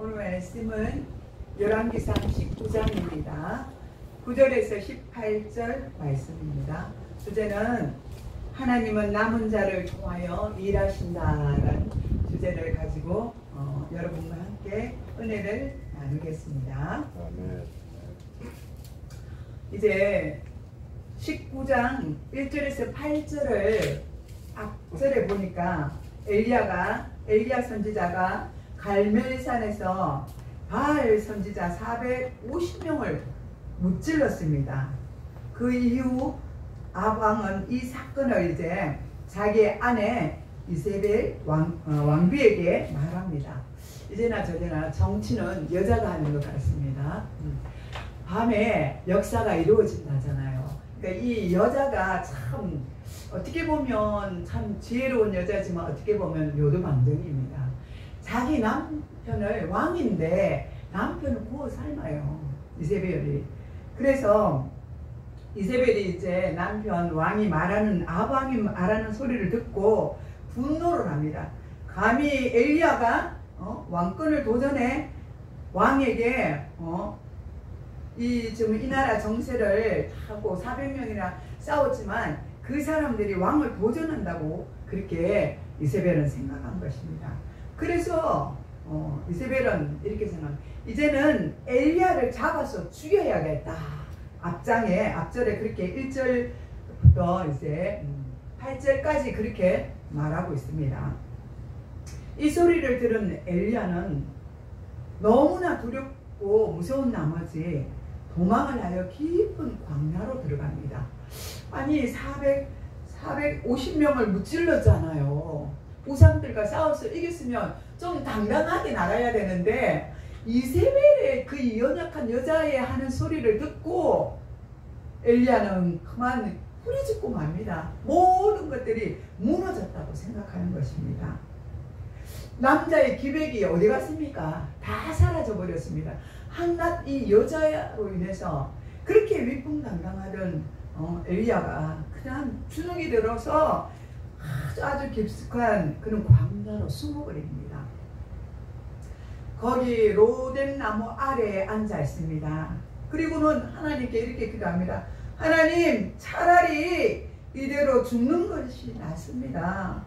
오늘 말씀은 열왕기상 19장입니다. 9절에서 18절 말씀입니다. 주제는 하나님은 남은 자를 통하여 일하신다라는 주제를 가지고 여러분과 함께 은혜를 나누겠습니다. 아멘. 이제 19장 1절에서 8절을 앞절에 보니까 엘리야 선지자가 갈멜산에서 바알 선지자 450명을 무찔렀습니다. 그 이후 아방은 이 사건을 이제 자기 아내 이세벨 왕비에게 말합니다. 이제나 저제나 정치는 여자가 하는 것 같습니다. 밤에 역사가 이루어진다잖아요. 그러니까 이 여자가 참 어떻게 보면 참 지혜로운 여자지만 어떻게 보면 요도망정입니다. 자기 남편을 왕인데 남편을 구워 삶아요. 이세벨이. 그래서 이세벨이 이제 남편 왕이 말하는 아방이 말하는 소리를 듣고 분노를 합니다. 감히 엘리야가 왕권을 도전해 왕에게 이 나라 정세를 하고 400명이나 싸웠지만 그 사람들이 왕을 도전한다고 그렇게 이세벨은 생각한 것입니다. 그래서 이세벨은 이렇게 생각합니다. 이제는 엘리야를 잡아서 죽여야겠다. 앞절에 그렇게 1절부터 이제 8절까지 그렇게 말하고 있습니다. 이 소리를 들은 엘리야는 너무나 두렵고 무서운 나머지 도망을 하여 깊은 광야로 들어갑니다. 아니 450명을 무찔렀잖아요. 우상들과 싸워서 이겼으면 좀 당당하게 나가야 되는데 이세벨의 그 연약한 여자의 하는 소리를 듣고 엘리야는 그만 후리짓고 맙니다. 모든 것들이 무너졌다고 생각하는 것입니다. 남자의 기백이 어디 갔습니까? 다 사라져 버렸습니다. 한낱 이 여자로 인해서 그렇게 위풍당당하던 엘리야가 그냥 주눅이 들어서 아주 깊숙한 그런 광야로 숨어버립니다. 거기 로뎀 나무 아래에 앉아 있습니다. 그리고는 하나님께 이렇게 기도합니다. 하나님, 차라리 이대로 죽는 것이 낫습니다.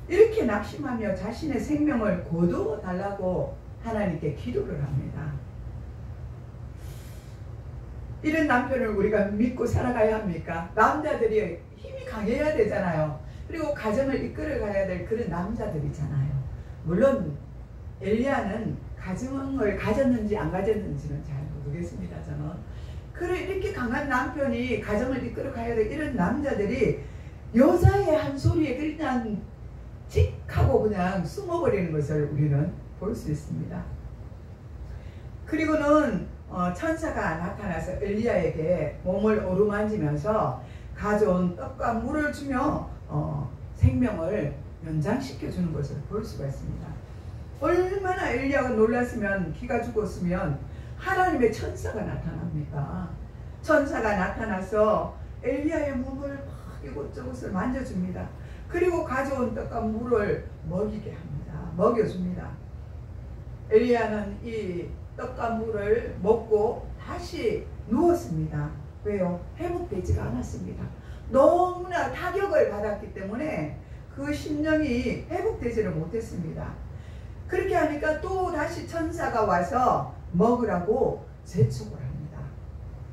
이렇게 낙심하며 자신의 생명을 거두어 달라고 하나님께 기도를 합니다. 이런 남편을 우리가 믿고 살아가야 합니까? 남자들이 힘이 강해야 되잖아요. 그리고 가정을 이끌어 가야 될 그런 남자들이잖아요. 물론 엘리야는 가정을 가졌는지 안 가졌는지는 잘 모르겠습니다. 저는. 그래 이렇게 강한 남편이 가정을 이끌어 가야 될 이런 남자들이 여자의 한 소리에 그냥 틱 하고 그냥 숨어버리는 것을 우리는 볼 수 있습니다. 그리고는 천사가 나타나서 엘리야에게 몸을 어루만지면서 가져온 떡과 물을 주며 생명을 연장시켜 주는 것을 볼 수가 있습니다. 얼마나 엘리야가 놀랐으면 기가 죽었으면 하나님의 천사가 나타납니까? 천사가 나타나서 엘리야의 몸을 막 이곳저곳을 만져줍니다. 그리고 가져온 떡과 물을 먹이게 합니다. 먹여줍니다. 엘리야는 이 떡과 물을 먹고 다시 누웠습니다. 왜요? 회복되지가 않았습니다. 너무나 타격을 받았기 때문에 그 심령이 회복되지를 못했습니다. 그렇게 하니까 또 다시 천사가 와서 먹으라고 재촉을 합니다.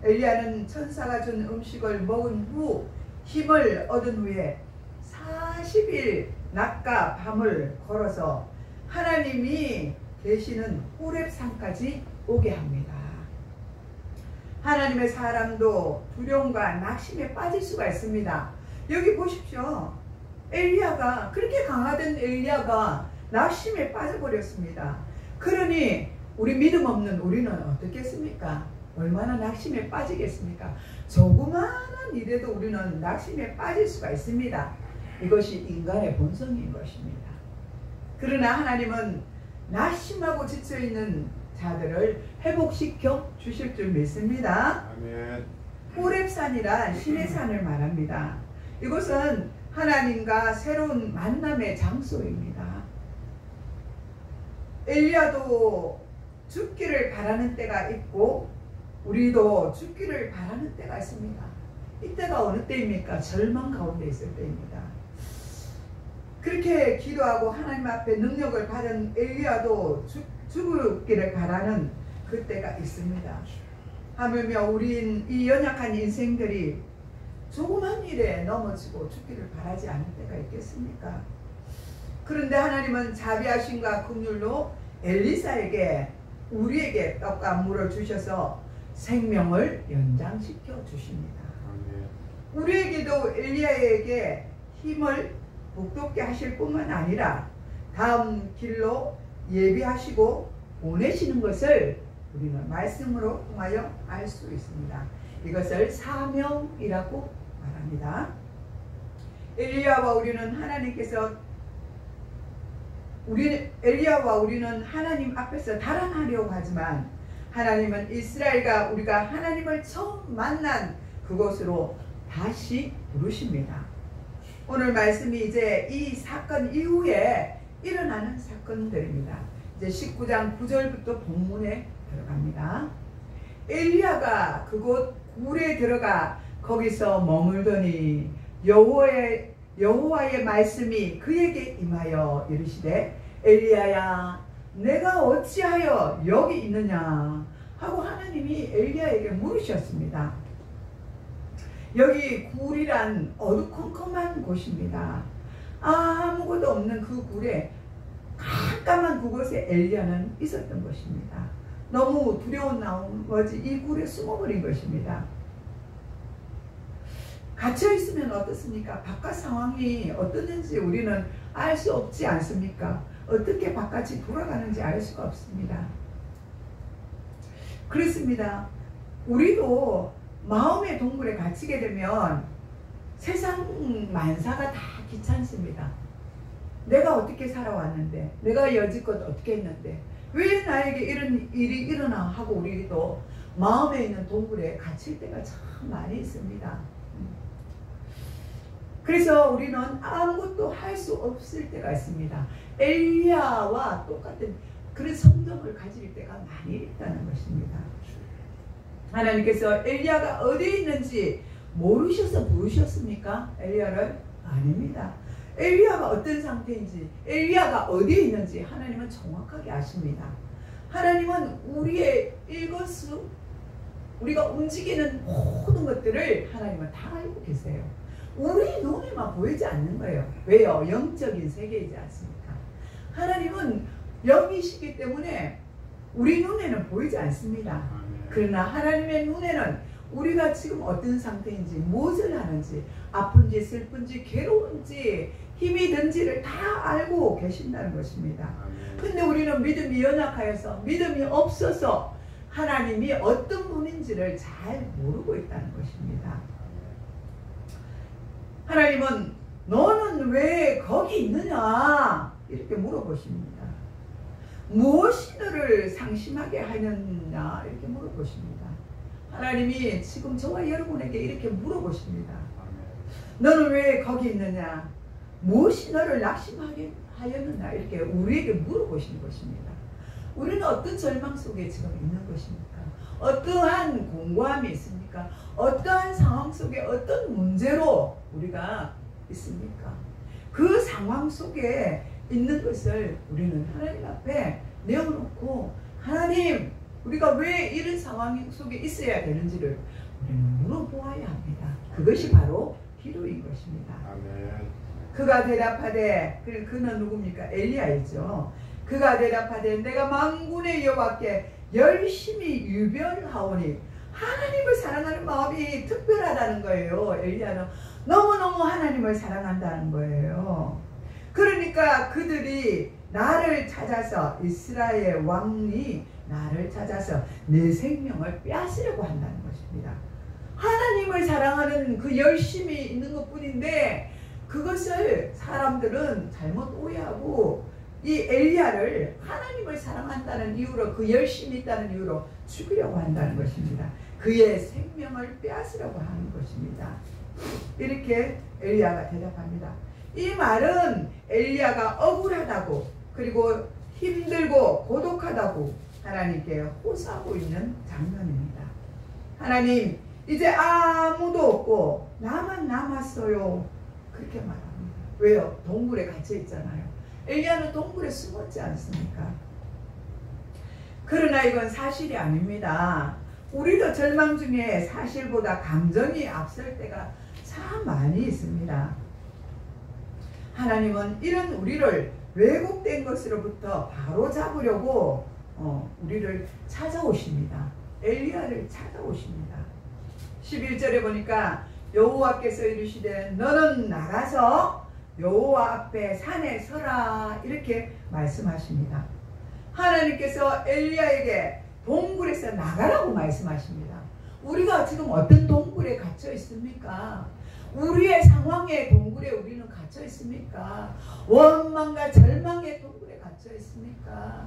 엘리야는 천사가 준 음식을 먹은 후 힘을 얻은 후에 40일 낮과 밤을 걸어서 하나님이 계시는 호렙산까지 오게 합니다. 하나님의 사람도 두려움과 낙심에 빠질 수가 있습니다. 여기 보십시오. 엘리야가 그렇게 강하던 엘리야가 낙심에 빠져버렸습니다. 그러니 우리 믿음 없는 우리는 어떻겠습니까? 얼마나 낙심에 빠지겠습니까? 조그마한 일에도 우리는 낙심에 빠질 수가 있습니다. 이것이 인간의 본성인 것입니다. 그러나 하나님은 낙심하고 지쳐있는 자들을 회복시켜 주실 줄 믿습니다. 아멘. 호렙산이란 신의 산을 말합니다. 이곳은 하나님과 새로운 만남의 장소입니다. 엘리야도 죽기를 바라는 때가 있고 우리도 죽기를 바라는 때가 있습니다. 이때가 어느 때입니까? 절망 가운데 있을 때입니다. 그렇게 기도하고 하나님 앞에 능력을 받은 엘리야도 죽기를 바라는 그때가 있습니다. 하물며 우린 이 연약한 인생들이 조그만 일에 넘어지고 죽기를 바라지 않을 때가 있겠습니까? 그런데 하나님은 자비하심과 긍휼로 엘리사에게 우리에게 떡과 물을 주셔서 생명을 연장시켜 주십니다. 우리에게도 엘리야에게 힘을 북돋게 하실 뿐만 아니라 다음 길로 예비하시고 보내시는 것을 우리는 말씀으로 통하여 알 수 있습니다. 이것을 사명이라고 말합니다. 엘리야와 우리는 하나님 앞에서 달아나려고 하지만 하나님은 이스라엘과 우리가 하나님을 처음 만난 그곳으로 다시 부르십니다. 오늘 말씀이 이제 이 사건 이후에 일어나는 사건들입니다. 이제 19장 9절부터 본문에 들어갑니다. 엘리야가 그곳 굴에 들어가 거기서 머물더니 여호와의 말씀이 그에게 임하여 이르시되 엘리야야 내가 어찌하여 여기 있느냐 하고 하나님이 엘리야에게 물으셨습니다. 여기 굴이란 어두컴컴한 곳입니다. 아무것도 없는 그 굴에 깜깜한 그곳에 엘리야는 있었던 것입니다. 너무 두려운 나머지 이 굴에 숨어버린 것입니다. 갇혀 있으면 어떻습니까? 바깥 상황이 어떻는지 우리는 알 수 없지 않습니까? 어떻게 바깥이 돌아가는지 알 수가 없습니다. 그렇습니다. 우리도 마음의 동굴에 갇히게 되면 세상 만사가 다 귀찮습니다. 내가 어떻게 살아왔는데, 내가 여지껏 어떻게 했는데, 왜 나에게 이런 일이 일어나 하고 우리도 마음에 있는 동굴에 갇힐 때가 참 많이 있습니다. 그래서 우리는 아무것도 할 수 없을 때가 있습니다. 엘리야와 똑같은 그런 성정을 가질 때가 많이 있다는 것입니다. 하나님께서 엘리야가 어디에 있는지 모르셔서 부르셨습니까? 엘리야를? 아닙니다. 엘리야가 어떤 상태인지, 엘리야가 어디에 있는지 하나님은 정확하게 아십니다. 하나님은 우리의 일거수, 우리가 움직이는 모든 것들을 하나님은 다 알고 계세요. 우리 눈에만 보이지 않는 거예요. 왜요? 영적인 세계이지 않습니까? 하나님은 영이시기 때문에 우리 눈에는 보이지 않습니다. 그러나 하나님의 눈에는 우리가 지금 어떤 상태인지, 무엇을 하는지, 아픈지 슬픈지 괴로운지 힘이 든지를 다 알고 계신다는 것입니다. 근데 우리는 믿음이 연약하여서, 믿음이 없어서 하나님이 어떤 분인지를 잘 모르고 있다는 것입니다. 하나님은 너는 왜 거기 있느냐 이렇게 물어보십니다. 무엇이 너를 상심하게 하느냐 이렇게 물어보십니다. 하나님이 지금 저와 여러분에게 이렇게 물어보십니다. 너는 왜 거기 있느냐, 무엇이 너를 낙심하게 하였느냐 이렇게 우리에게 물어보시는 것입니다. 우리는 어떤 절망 속에 지금 있는 것입니까? 어떠한 공고함이 있습니까? 어떠한 상황 속에 어떤 문제로 우리가 있습니까? 그 상황 속에 있는 것을 우리는 하나님 앞에 내어놓고, 하나님 우리가 왜 이런 상황 속에 있어야 되는지를 우리는 물어보아야 합니다. 그것이 바로 기도인 것입니다. 아멘. 그가 대답하되, 그는 누굽니까? 엘리야이죠. 그가 대답하되 내가 만군의 여호와께 열심히 유별하오니, 하나님을 사랑하는 마음이 특별하다는 거예요. 엘리야는 너무너무 하나님을 사랑한다는 거예요. 그러니까 그들이 나를 찾아서, 이스라엘 왕이 나를 찾아서 내 생명을 빼앗으려고 한다는 것입니다. 하나님을 사랑하는 그 열심이 있는 것 뿐인데 그것을 사람들은 잘못 오해하고 이 엘리야를 하나님을 사랑한다는 이유로, 그 열심이 있다는 이유로 죽이려고 한다는 것입니다. 그의 생명을 빼앗으려고 하는 것입니다. 이렇게 엘리야가 대답합니다. 이 말은 엘리야가 억울하다고, 그리고 힘들고 고독하다고 하나님께 호소하고 있는 장면입니다. 하나님, 이제 아무도 없고 나만 남았어요. 그렇게 말합니다. 왜요? 동굴에 갇혀 있잖아요. 엘리야는 동굴에 숨었지 않습니까? 그러나 이건 사실이 아닙니다. 우리도 절망 중에 사실보다 감정이 앞설 때가 참 많이 있습니다. 하나님은 이런 우리를 왜곡된 것으로부터 바로 잡으려고 우리를 찾아오십니다. 엘리야를 찾아오십니다. 11절에 보니까 여호와께서 이르시되 너는 나가서 여호와 앞에 산에 서라 이렇게 말씀하십니다. 하나님께서 엘리야에게 동굴에서 나가라고 말씀하십니다. 우리가 지금 어떤 동굴에 갇혀 있습니까? 우리의 상황의 동굴에 우리는 갇혀 있습니까? 원망과 절망의 동굴에 갇혀 있습니까?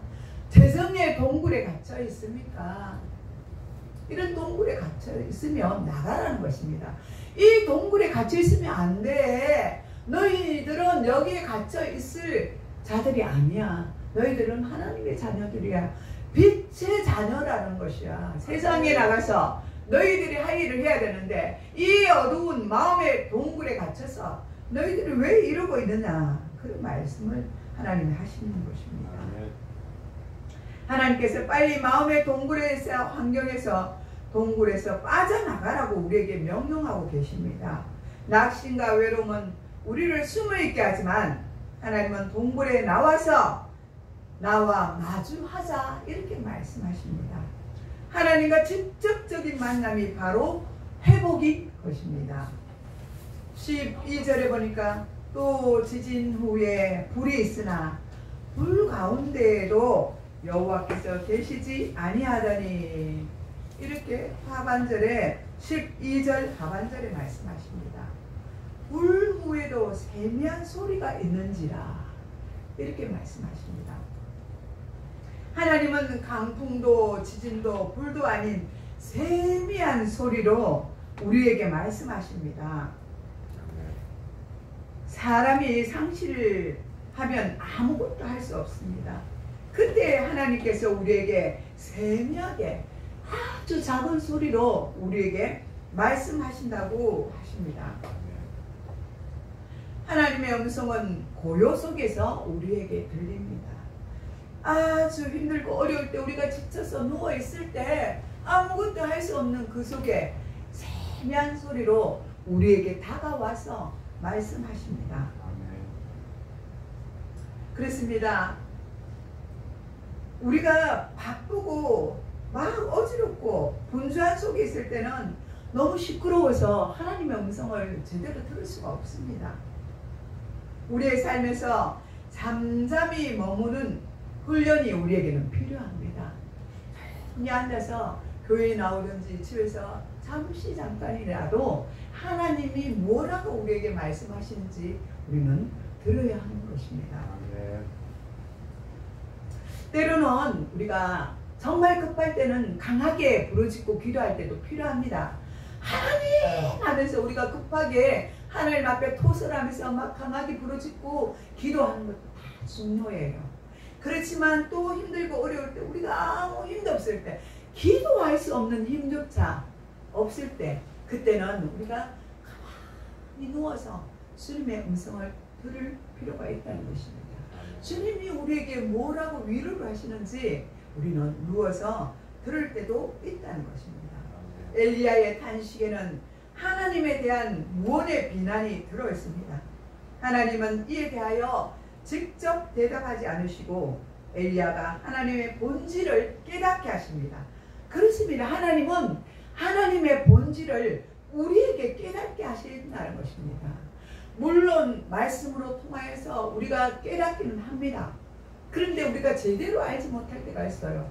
재정의 동굴에 갇혀 있습니까? 이런 동굴에 갇혀 있으면 나가라는 것입니다. 이 동굴에 갇혀 있으면 안 돼. 너희들은 여기에 갇혀 있을 자들이 아니야. 너희들은 하나님의 자녀들이야. 빛의 자녀라는 것이야. 세상에 나가서 너희들이 할 일을 해야 되는데 이 어두운 마음의 동굴에 갇혀서 너희들이 왜 이러고 있느냐, 그런 말씀을 하나님이 하시는 것입니다. 하나님께서 빨리 마음의 동굴에서, 환경에서 동굴에서 빠져나가라고 우리에게 명령하고 계십니다. 낙심과 외로움은 우리를 숨어 있게 하지만 하나님은 동굴에 나와서 나와 마주하자 이렇게 말씀하십니다. 하나님과 직접적인 만남이 바로 회복인 것입니다. 12절에 보니까 또 지진 후에 불이 있으나 불 가운데에도 여호와께서 계시지 아니하더니 이렇게 하반절에 12절 하반절에 말씀하십니다. 불 후에도 세미한 소리가 있는지라 이렇게 말씀하십니다. 하나님은 강풍도 지진도 불도 아닌 세미한 소리로 우리에게 말씀하십니다. 사람이 상실을 하면 아무것도 할 수 없습니다. 그때 하나님께서 우리에게 세미하게 아주 작은 소리로 우리에게 말씀하신다고 하십니다. 하나님의 음성은 고요 속에서 우리에게 들립니다. 아주 힘들고 어려울 때 우리가 지쳐서 누워있을 때 아무것도 할 수 없는 그 속에 세미한 소리로 우리에게 다가와서 말씀하십니다. 그렇습니다. 우리가 바쁘고 막 어지럽고 분주한 속에 있을 때는 너무 시끄러워서 하나님의 음성을 제대로 들을 수가 없습니다. 우리의 삶에서 잠잠히 머무는 훈련이 우리에게는 필요합니다. 조용히 앉아서 교회에 나오든지 집에서 잠깐이라도 하나님이 뭐라고 우리에게 말씀하시는지 우리는 들어야 하는 것입니다. 때로는 우리가 정말 급할 때는 강하게 부르짖고 기도할 때도 필요합니다. 하나님 하면서 우리가 급하게 하나님 앞에 토설하면서 막 강하게 부르짖고 기도하는 것도 다 중요해요. 그렇지만 또 힘들고 어려울 때, 우리가 아무 힘도 없을 때, 기도할 수 없는 힘조차 없을 때, 그때는 우리가 가만히 누워서 주님의 음성을 들을 필요가 있다는 것입니다. 주님이 우리에게 뭐라고 위로를 하시는지 우리는 누워서 들을 때도 있다는 것입니다. 엘리야의 탄식에는 하나님에 대한 무언의 비난이 들어있습니다. 하나님은 이에 대하여 직접 대답하지 않으시고 엘리야가 하나님의 본질을 깨닫게 하십니다. 그렇습니다. 하나님은 하나님의 본질을 우리에게 깨닫게 하신다는 것입니다. 물론 말씀으로 통하여서 우리가 깨닫기는 합니다. 그런데 우리가 제대로 알지 못할 때가 있어요.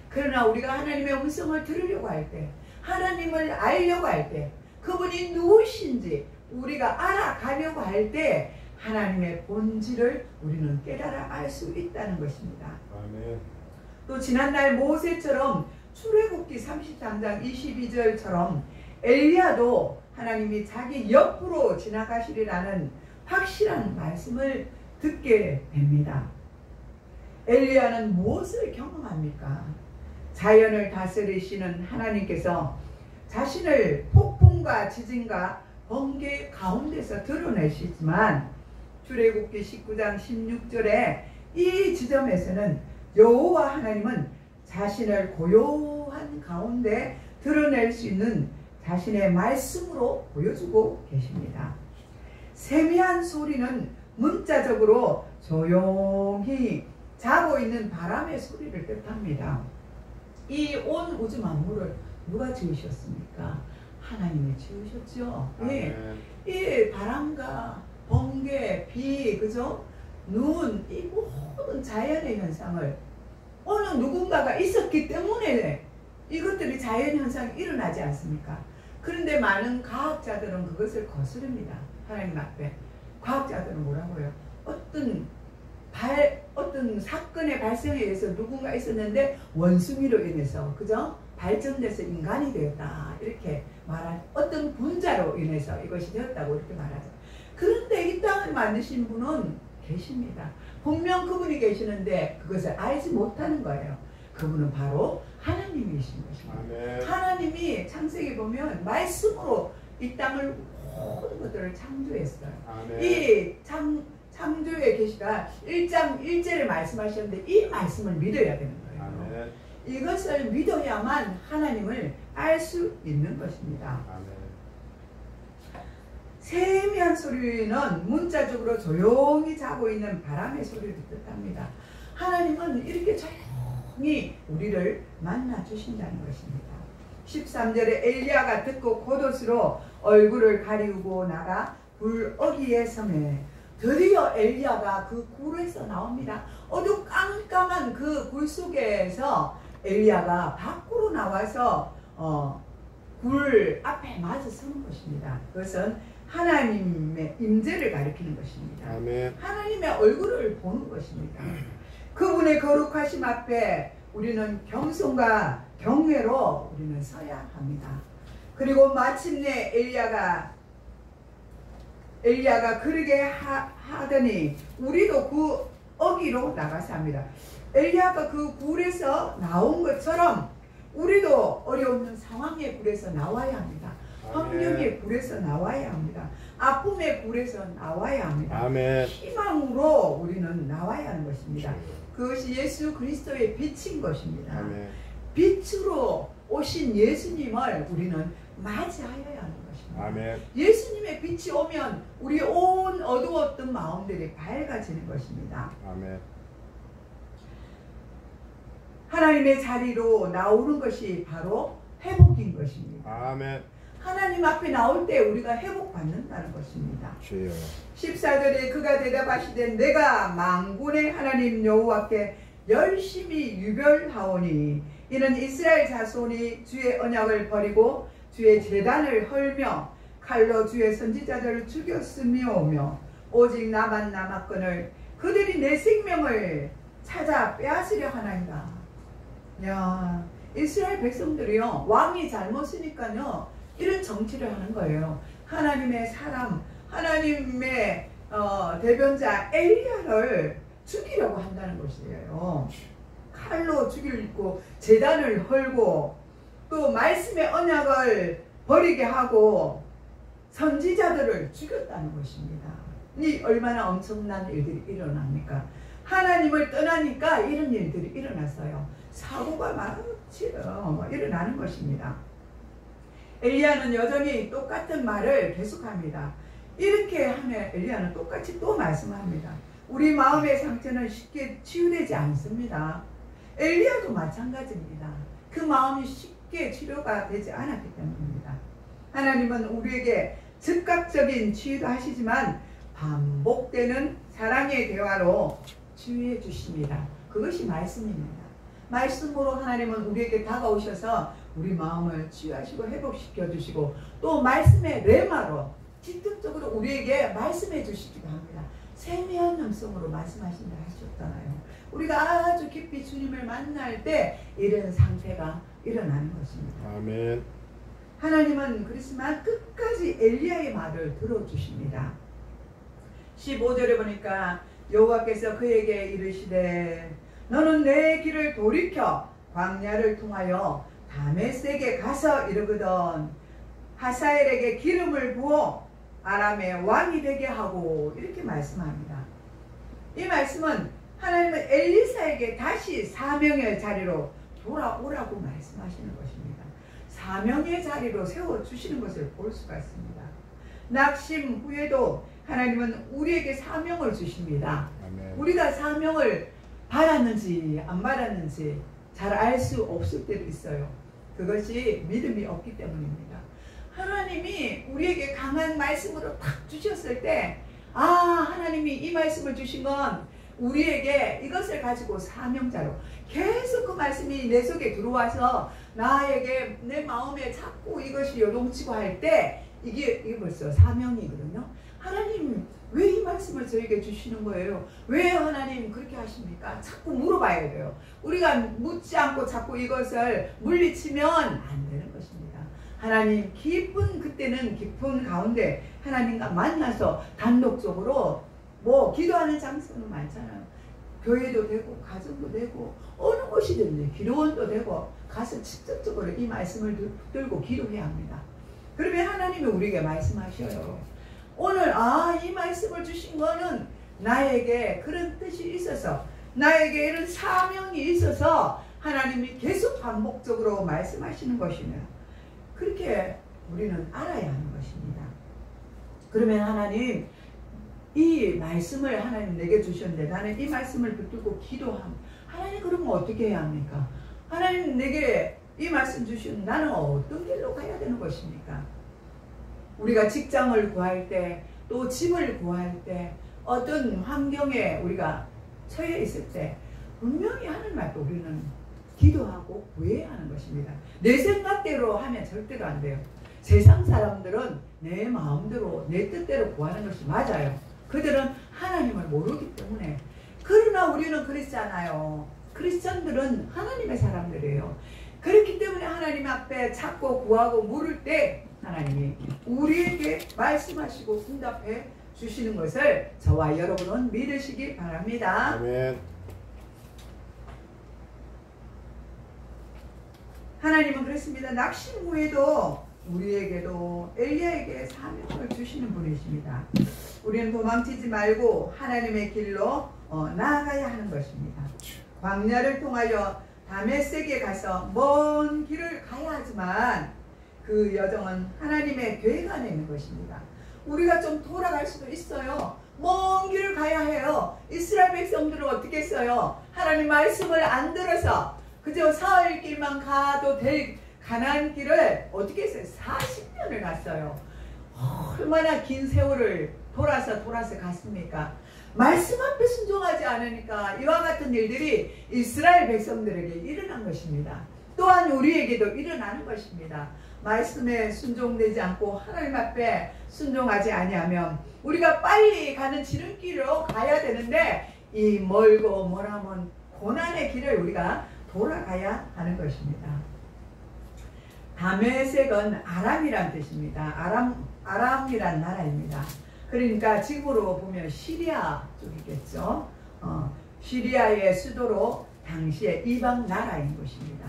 그러나 우리가 하나님의 음성을 들으려고 할 때, 하나님을 알려고 할 때, 그분이 누구신지 우리가 알아가려고 할 때 하나님의 본질을 우리는 깨달아 알 수 있다는 것입니다. 아멘. 또 지난날 모세처럼 출애굽기 33장 22절처럼 엘리야도 하나님이 자기 옆으로 지나가시리라는 확실한 말씀을 듣게 됩니다. 엘리야는 무엇을 경험합니까? 자연을 다스리시는 하나님께서 자신을 폭풍과 지진과 번개 가운데서 드러내시지만 출애굽기 19장 16절에 이 지점에서는 여호와 하나님은 자신을 고요한 가운데 드러낼 수 있는 자신의 말씀으로 보여주고 계십니다. 세미한 소리는 문자적으로 조용히 자고 있는 바람의 소리를 뜻합니다. 이 온 우주 만물을 누가 지으셨습니까? 하나님이 지으셨죠. 이 바람과 번개, 비, 그죠? 눈, 이 모든 자연의 현상을 어느 누군가가 있었기 때문에 이것들이 자연 현상이 일어나지 않습니까? 그런데 많은 과학자들은 그것을 거스릅니다. 하나님 앞에. 과학자들은 뭐라고요? 어떤 사건의 발생에 의해서 누군가 있었는데 원숭이로 인해서, 그죠? 발전돼서 인간이 되었다. 이렇게 말한 어떤 분자로 인해서 이것이 되었다고 이렇게 말하죠. 그런데 이 땅을 만드신 분은 계십니다. 분명 그분이 계시는데 그것을 알지 못하는 거예요. 그분은 바로 하나님이신 것입니다. 아멘. 하나님이 창세기 보면 말씀으로 이 땅을 모든 것들을 창조했어요. 아멘. 이 창조의 계시가 1장 1절에 말씀하셨는데 이 말씀을 믿어야 되는 거예요. 아멘. 이것을 믿어야만 하나님을 알 수 있는 것입니다. 아멘. 세미한 소리는 문자적으로 조용히 자고 있는 바람의 소리를 뜻합니다. 하나님은 이렇게 조용히 우리를 만나 주신다는 것입니다. 13절에 엘리야가 듣고 겉옷으로 얼굴을 가리우고 나가 불어기에 섬에 드디어 엘리야가 그 굴에서 나옵니다. 어두깜깜한 그 굴 속에서 엘리야가 밖으로 나와서 굴 앞에 맞아 서는 것입니다. 그것은 하나님의 임재를 가리키는 것입니다. 아멘. 하나님의 얼굴을 보는 것입니다. 그분의 거룩하심 앞에 우리는 겸손과 경외로 우리는 서야 합니다. 그리고 마침내 엘리야가 그러게 하더니 우리도 그 어기로 나가서 합니다. 엘리야가 그 굴에서 나온 것처럼 우리도 어려운 상황의 굴에서 나와야 합니다. 환경의 굴에서 나와야 합니다. 아픔의 굴에서 나와야 합니다. 아멘. 희망으로 우리는 나와야 하는 것입니다. 그것이 예수 그리스도의 빛인 것입니다. 아멘. 빛으로 오신 예수님을 우리는 맞이하여야 하는 것입니다. 아멘. 예수님의 빛이 오면 우리 온 어두웠던 마음들이 밝아지는 것입니다. 아멘. 하나님의 자리로 나오는 것이 바로 회복인 것입니다. 아멘. 하나님 앞에 나올 때 우리가 회복받는다는 것입니다. 14절에 그가 대답하시되 내가 만군의 하나님 여호와께 열심히 유별하오니 이는 이스라엘 자손이 주의 언약을 버리고 주의 제단을 헐며 칼로 주의 선지자들을 죽였으며오며 오직 나만 남았거늘 그들이 내 생명을 찾아 빼앗으려 하나이다. 야, 이스라엘 백성들이요 왕이 잘못이니까요 이런 정치를 하는 거예요. 하나님의 사람, 하나님의 대변자 엘리야를 죽이려고 한다는 것이에요. 칼로 죽이고 제단을 헐고 또 말씀의 언약을 버리게 하고 선지자들을 죽였다는 것입니다. 이 얼마나 엄청난 일들이 일어납니까? 하나님을 떠나니까 이런 일들이 일어났어요. 사고가 막 일어나는 것입니다. 엘리야는 여전히 똑같은 말을 계속합니다. 이렇게 하면 엘리야는 똑같이 또 말씀합니다. 우리 마음의 상처는 쉽게 치유되지 않습니다. 엘리야도 마찬가지입니다. 그 마음이 쉽게 치료가 되지 않았기 때문입니다. 하나님은 우리에게 즉각적인 치유도 하시지만 반복되는 사랑의 대화로 치유해 주십니다. 그것이 말씀입니다. 말씀으로 하나님은 우리에게 다가오셔서 우리 마음을 치유하시고 회복시켜 주시고 또 말씀의 레마로 직접적으로 우리에게 말씀해 주시기도 합니다. 세미한 음성으로 말씀하신다 하셨잖아요. 우리가 아주 깊이 주님을 만날 때 이런 상태가 일어나는 것입니다. 아멘. 하나님은 그렇지만 끝까지 엘리야의 말을 들어주십니다. 15절에 보니까 여호와께서 그에게 이르시되 너는 내 길을 돌이켜 광야를 통하여 다메섹에 가서 이르거든 하사엘에게 기름을 부어 아람의 왕이 되게 하고 이렇게 말씀합니다. 이 말씀은 하나님은 엘리사에게 다시 사명의 자리로 돌아오라고 말씀하시는 것입니다. 사명의 자리로 세워주시는 것을 볼 수가 있습니다. 낙심 후에도 하나님은 우리에게 사명을 주십니다. 아멘. 우리가 사명을 받았는지 안 받았는지 잘 알 수 없을 때도 있어요. 그것이 믿음이 없기 때문입니다. 하나님이 우리에게 강한 말씀으로 탁 주셨을 때 하나님이 이 말씀을 주신 건 우리에게 이것을 가지고 사명자로 계속 그 말씀이 내 속에 들어와서 나에게 내 마음에 자꾸 이것이 요동치고 할 때 이게 벌써 사명이거든요. 하나님 왜 이 말씀을 저에게 주시는 거예요? 왜 하나님 그렇게 하십니까? 자꾸 물어봐야 돼요. 우리가 묻지 않고 자꾸 이것을 물리치면 안 되는 것입니다. 하나님 그때는 깊은 가운데 하나님과 만나서 단독적으로 기도하는 장소는 많잖아요. 교회도 되고 가정도 되고 어느 곳이든지 기도원도 되고 가서 직접적으로 이 말씀을 들고 기도해야 합니다. 그러면 하나님이 우리에게 말씀하셔요. 오늘 이 말씀을 주신 거는 나에게 그런 뜻이 있어서 나에게 이런 사명이 있어서 하나님이 계속 반복적으로 말씀하시는 것이며 그렇게 우리는 알아야 하는 것입니다. 그러면 하나님 이 말씀을 하나님 내게 주셨는데 나는 이 말씀을 붙들고 기도함. 하나님 그러면 어떻게 해야 합니까? 하나님 내게 이 말씀 주신 나는 어떤 길로 가야 되는 것입니까? 우리가 직장을 구할 때 또 집을 구할 때 어떤 환경에 우리가 처해 있을 때 분명히 하나님 앞에 우리는 기도하고 구해야 하는 것입니다. 내 생각대로 하면 절대로 안 돼요. 세상 사람들은 내 마음대로 내 뜻대로 구하는 것이 맞아요. 그들은 하나님을 모르기 때문에. 그러나 우리는 그렇잖아요. 크리스천들은 하나님의 사람들이에요. 그렇기 때문에 하나님 앞에 찾고 구하고 물을 때 하나님이 우리에게 말씀하시고 응답해 주시는 것을 저와 여러분은 믿으시기 바랍니다. 아멘. 하나님은 그렇습니다. 낙심 후에도 우리에게도 엘리야에게 사명을 주시는 분이십니다. 우리는 도망치지 말고 하나님의 길로 나아가야 하는 것입니다. 광야를 통하여 다메섹에 가서 먼 길을 가야 하지만 그 여정은 하나님의 계획 안에 있는 것입니다. 우리가 좀 돌아갈 수도 있어요. 먼 길을 가야 해요. 이스라엘 백성들은 어떻게 했어요? 하나님 말씀을 안 들어서 그저 사흘 길만 가도 될 가나안 길을 어떻게 했어요? 40년을 갔어요. 얼마나 긴 세월을 돌아서 갔습니까? 말씀 앞에 순종하지 않으니까 이와 같은 일들이 이스라엘 백성들에게 일어난 것입니다. 또한 우리에게도 일어나는 것입니다. 말씀에 순종되지 않고 하나님 앞에 순종하지 아니하면 우리가 빨리 가는 지름길로 가야 되는데 이 멀고 머나먼 고난의 길을 우리가 돌아가야 하는 것입니다. 다메섹은 아람이란 뜻입니다. 아람이란 나라입니다. 그러니까 지금으로 보면 시리아 쪽이겠죠. 시리아의 수도로 당시의 이방 나라인 것입니다.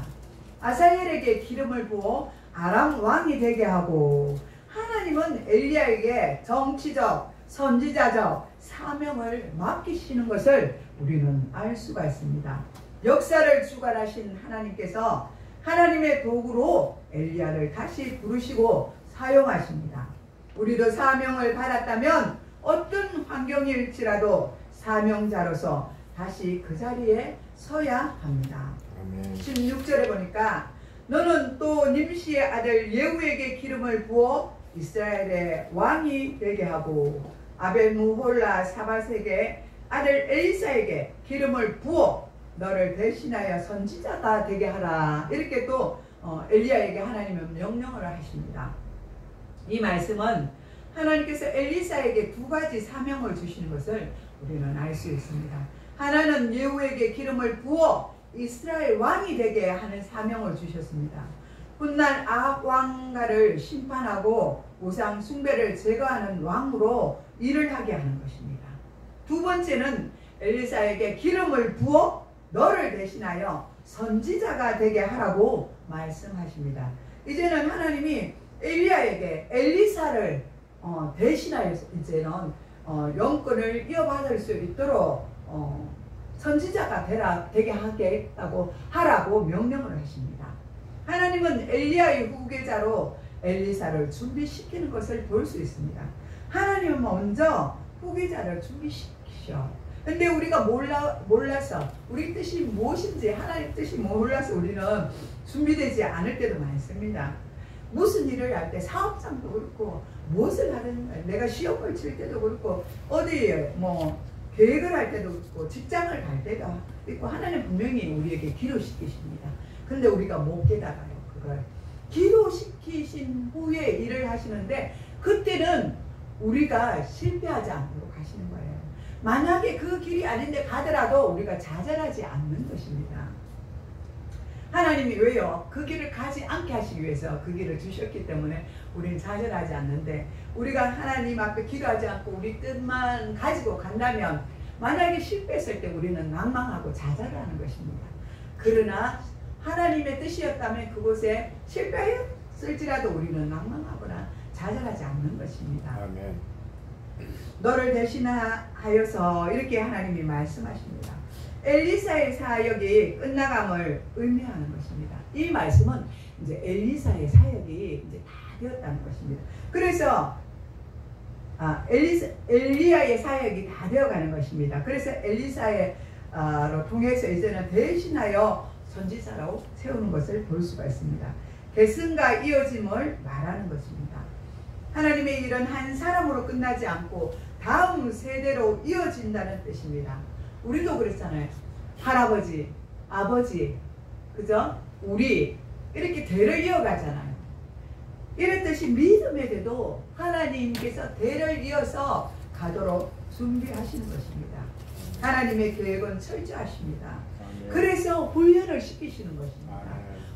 아사엘에게 기름을 부어 아람 왕이 되게 하고 하나님은 엘리야에게 정치적, 선지자적 사명을 맡기시는 것을 우리는 알 수가 있습니다. 역사를 주관하신 하나님께서 하나님의 도구로 엘리야를 다시 부르시고 사용하십니다. 우리도 사명을 받았다면 어떤 환경일지라도 사명자로서 다시 그 자리에 서야 합니다. 아멘. 16절에 보니까 너는 또 nim시의 아들 예후에게 기름을 부어 이스라엘의 왕이 되게 하고 아벨무홀라 사밧에게 아들 엘리사에게 기름을 부어 너를 대신하여 선지자가 되게 하라. 이렇게 또 엘리야에게 하나님은 명령을 하십니다. 이 말씀은 하나님께서 엘리사에게 두 가지 사명을 주시는 것을 우리는 알 수 있습니다. 하나는 예후에게 기름을 부어 이스라엘 왕이 되게 하는 사명을 주셨습니다. 훗날 아합 왕가를 심판하고 우상 숭배를 제거하는 왕으로 일을 하게 하는 것입니다. 두 번째는 엘리사에게 기름을 부어 너를 대신하여 선지자가 되게 하라고 말씀하십니다. 이제는 하나님이 엘리야에게 엘리사를 대신하여 이제는 영권을 이어받을 수 있도록 선지자가 되게 하겠다고 하라고 명령을 하십니다. 하나님은 엘리야의 후계자로 엘리사를 준비시키는 것을 볼 수 있습니다. 하나님은 먼저 후계자를 준비시키셔. 근데 우리가 몰라서 우리 뜻이 무엇인지 하나님 뜻이 몰라서 우리는 준비되지 않을 때도 많습니다. 무슨 일을 할 때 사업장도 그렇고 무엇을 하든 내가 시험을 칠 때도 그렇고 어디 계획을 할 때도 그렇고 직장을 갈 때도 있고 하나님 분명히 우리에게 기도시키십니다. 근데 우리가 못 깨달아요. 그걸 기도시키신 후에 일을 하시는데 그때는 우리가 실패하지 않도록 하시는 거예요. 만약에 그 길이 아닌데 가더라도 우리가 좌절하지 않는 것입니다. 하나님이 왜요? 그 길을 가지 않게 하시기 위해서 그 길을 주셨기 때문에 우리는 좌절하지 않는데 우리가 하나님 앞에 기도하지 않고 우리 뜻만 가지고 간다면 만약에 실패했을 때 우리는 낭망하고 좌절하는 것입니다. 그러나 하나님의 뜻이었다면 그곳에 실패했을지라도 우리는 낭망하거나 좌절하지 않는 것입니다. 아멘. 너를 대신하여서 이렇게 하나님이 말씀하십니다. 엘리사의 사역이 끝나감을 의미하는 것입니다. 이 말씀은 이제 엘리사의 사역이 이제 다 되었다는 것입니다. 그래서 엘리야의 사역이 다 되어가는 것입니다. 그래서 엘리사로 통해서 이제는 대신하여 선지자로 세우는 것을 볼 수가 있습니다. 계승과 이어짐을 말하는 것입니다. 하나님의 일은 한 사람으로 끝나지 않고 다음 세대로 이어진다는 뜻입니다. 우리도 그랬잖아요. 할아버지, 아버지, 그죠? 우리 이렇게 대를 이어가잖아요. 이랬듯이 믿음에도 하나님께서 대를 이어서 가도록 준비하시는 것입니다. 하나님의 계획은 철저하십니다. 그래서 훈련을 시키시는 것입니다.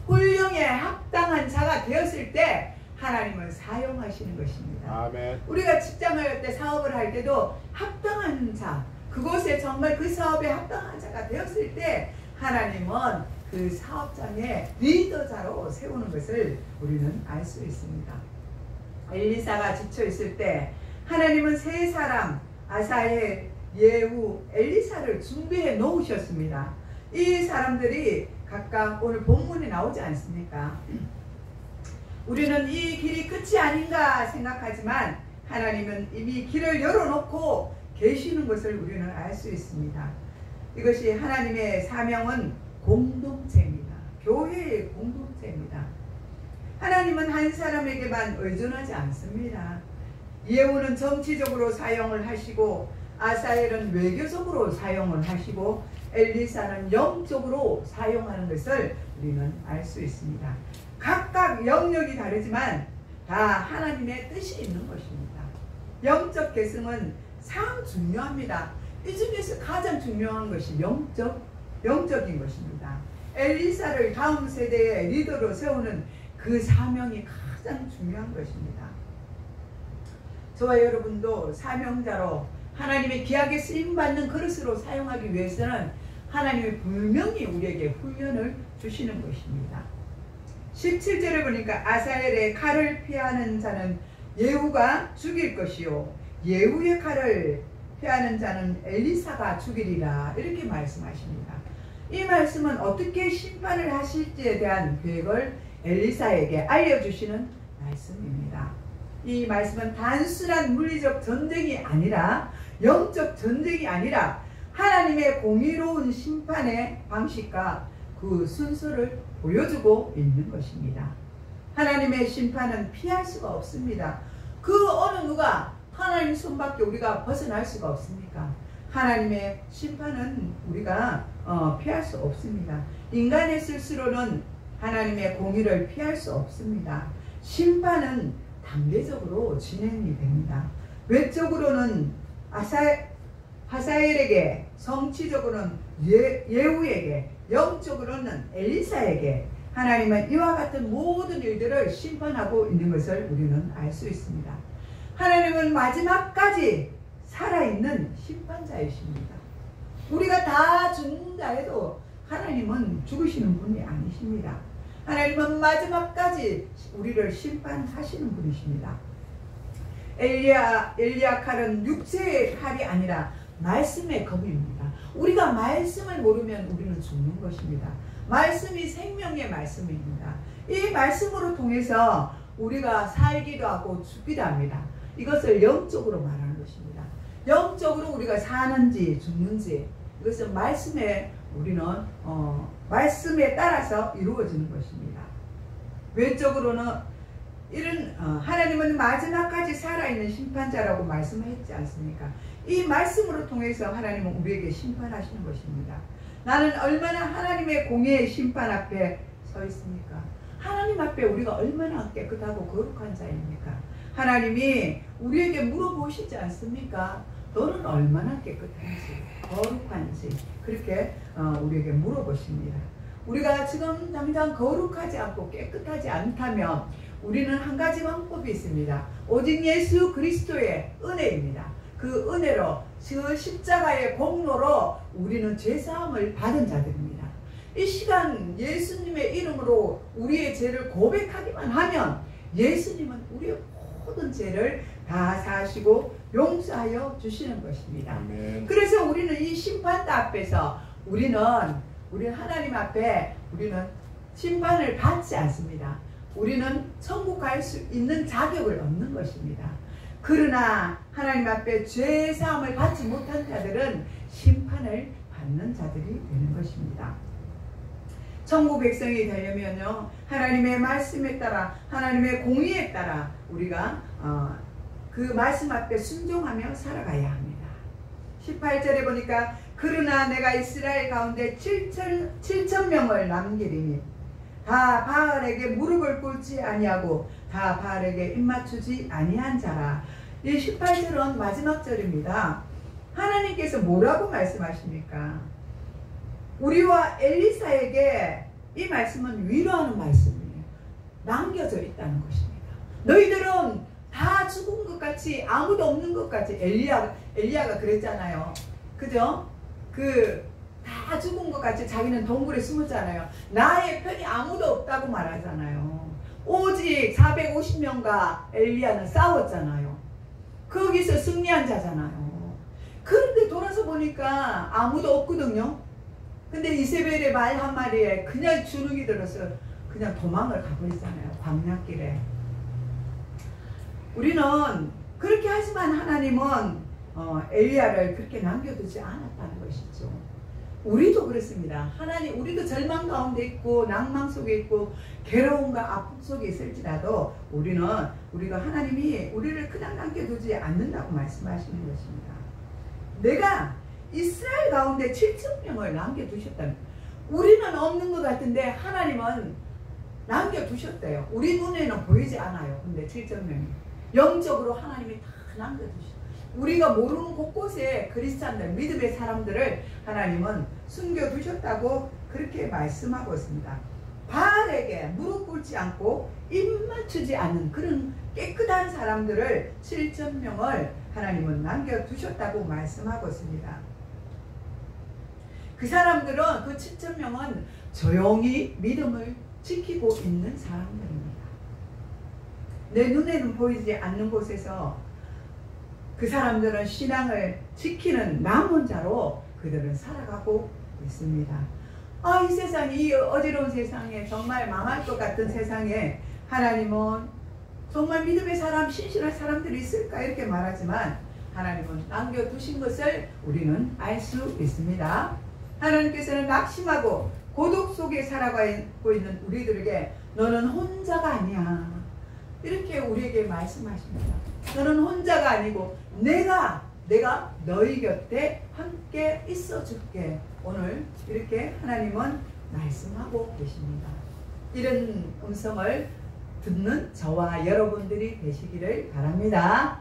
훈련에 합당한 자가 되었을 때 하나님은 사용하시는 것입니다. 아멘. 우리가 직장을 할 때 사업을 할 때도 합당한 자, 그곳에 정말 그 사업에 합당한 자가 되었을 때 하나님은 그 사업장의 리더자로 세우는 것을 우리는 알 수 있습니다. 엘리사가 지쳐 있을 때 하나님은 세 사람 아사엘, 예후, 엘리사를 준비해 놓으셨습니다. 이 사람들이 각각 오늘 본문에 나오지 않습니까? 우리는 이 길이 끝이 아닌가 생각하지만 하나님은 이미 길을 열어놓고 계시는 것을 우리는 알 수 있습니다. 이것이 하나님의 사명은 공동체입니다. 교회의 공동체입니다. 하나님은 한 사람에게만 의존하지 않습니다. 예후는 정치적으로 사용을 하시고 아사엘은 외교적으로 사용을 하시고 엘리사는 영적으로 사용하는 것을 우리는 알 수 있습니다. 각각 영역이 다르지만 다 하나님의 뜻이 있는 것입니다. 영적 계승은 참 중요합니다. 이 중에서 가장 중요한 것이 영적인 것입니다. 엘리사를 다음 세대의 리더로 세우는 그 사명이 가장 중요한 것입니다. 저와 여러분도 사명자로 하나님의 귀하게 쓰임받는 그릇으로 사용하기 위해서는 하나님이 분명히 우리에게 훈련을 주시는 것입니다. 17절에 보니까 아사엘의 칼을 피하는 자는 예후가 죽일 것이요 예후의 칼을 피하는 자는 엘리사가 죽이리라 이렇게 말씀하십니다. 이 말씀은 어떻게 심판을 하실지에 대한 계획을 엘리사에게 알려주시는 말씀입니다. 이 말씀은 단순한 물리적 전쟁이 아니라 영적 전쟁이 아니라 하나님의 공의로운 심판의 방식과 그 순서를 보여주고 있는 것입니다. 하나님의 심판은 피할 수가 없습니다. 그 어느 누가 하나님 손밖에 우리가 벗어날 수가 없습니까? 하나님의 심판은 우리가 피할 수 없습니다. 인간의 실수로는 하나님의 공의를 피할 수 없습니다. 심판은 단계적으로 진행이 됩니다. 외적으로는 하사엘에게, 정치적으로는 예후에게, 영적으로는 엘리사에게 하나님은 이와 같은 모든 일들을 심판하고 있는 것을 우리는 알 수 있습니다. 하나님은 마지막까지 살아있는 심판자이십니다. 우리가 다 죽는다 해도 하나님은 죽으시는 분이 아니십니다. 하나님은 마지막까지 우리를 심판하시는 분이십니다. 엘리야 칼은 육체의 칼이 아니라 말씀의 검입니다. 우리가 말씀을 모르면 우리는 죽는 것입니다. 말씀이 생명의 말씀입니다. 이 말씀으로 통해서 우리가 살기도 하고 죽기도 합니다. 이것을 영적으로 말하는 것입니다. 영적으로 우리가 사는지 죽는지 이것은 우리는 말씀에 따라서 이루어지는 것입니다. 외적으로는 하나님은 마지막까지 살아있는 심판자라고 말씀했지 않습니까? 이 말씀으로 통해서 하나님은 우리에게 심판하시는 것입니다. 나는 얼마나 하나님의 공의의 심판 앞에 서 있습니까? 하나님 앞에 우리가 얼마나 깨끗하고 거룩한 자입니까? 하나님이 우리에게 물어보시지 않습니까? 너는 얼마나 깨끗한지 거룩한지 그렇게 우리에게 물어보십니다. 우리가 지금 당장 거룩하지 않고 깨끗하지 않다면 우리는 한 가지 방법이 있습니다. 오직 예수 그리스도의 은혜입니다. 그 은혜로 그 십자가의 공로로 우리는 죄사함을 받은 자들입니다. 이 시간 예수님의 이름으로 우리의 죄를 고백하기만 하면 예수님은 우리의 모든 죄를 다 사시고 용서하여 주시는 것입니다. 아멘. 그래서 우리는 이 심판대 앞에서 우리는 하나님 앞에 우리는 심판을 받지 않습니다. 우리는 천국 갈 수 있는 자격을 얻는 것입니다. 그러나 하나님 앞에 죄 사함을 받지 못한 자들은 심판을 받는 자들이 되는 것입니다. 천국 백성이 되려면요, 하나님의 말씀에 따라 하나님의 공의에 따라 우리가 그 말씀 앞에 순종하며 살아가야 합니다. 18절에 보니까 그러나 내가 이스라엘 가운데 7천 명을 남기리니 다 바알에게 무릎을 꿇지 아니하고 다 바알에게 입맞추지 아니한 자라. 이 18절은 마지막 절입니다. 하나님께서 뭐라고 말씀하십니까? 우리와 엘리사에게 이 말씀은 위로하는 말씀이에요. 남겨져 있다는 것입니다. 너희들은 다 죽은 것 같이 아무도 없는 것 같이 엘리야가 그랬잖아요. 그죠? 다 죽은 것 같이 자기는 동굴에 숨었잖아요. 나의 편이 아무도 없다고 말하잖아요. 오직 450명과 엘리야는 싸웠잖아요. 거기서 승리한 자잖아요. 그런데 돌아서 보니까 아무도 없거든요. 근데 이세벨의 말 한마디에 그냥 주눅이 들어서 그냥 도망을 가버리잖아요. 광야길에. 우리는 그렇게 하지만 하나님은 엘리야를 그렇게 남겨두지 않았다는 것이죠. 우리도 그렇습니다. 우리도 절망 가운데 있고 낭망 속에 있고 괴로움과 아픔 속에 있을지라도 우리가 하나님이 우리를 그냥 남겨두지 않는다고 말씀하시는 것입니다. 내가 이스라엘 가운데 7,000명을 남겨두셨다는, 우리는 없는 것 같은데 하나님은 남겨두셨대요. 우리 눈에는 보이지 않아요. 근데 7,000명이 영적으로 하나님이 다 남겨두셨어요. 우리가 모르는 곳곳에 그리스도인들, 믿음의 사람들을 하나님은 숨겨두셨다고 그렇게 말씀하고 있습니다. 바알에게 무릎 꿇지 않고 입 맞추지 않는 그런 깨끗한 사람들을 7,000명을 하나님은 남겨두셨다고 말씀하고 있습니다. 그 사람들은, 그 7,000명은 조용히 믿음을 지키고 있는 사람들입니다. 내 눈에는 보이지 않는 곳에서 그 사람들은 신앙을 지키는 남은 자로 그들은 살아가고 있습니다. 이 세상이, 이 어지러운 세상에, 정말 망할 것 같은 세상에 하나님은 정말 믿음의 사람, 신실한 사람들이 있을까 이렇게 말하지만 하나님은 남겨두신 것을 우리는 알 수 있습니다. 하나님께서는 낙심하고 고독 속에 살아가고 있는 우리들에게 너는 혼자가 아니야, 이렇게 우리에게 말씀하십니다. 너는 혼자가 아니고 내가 너희 곁에 함께 있어 줄게. 오늘 이렇게 하나님은 말씀하고 계십니다. 이런 음성을 듣는 저와 여러분들이 되시기를 바랍니다.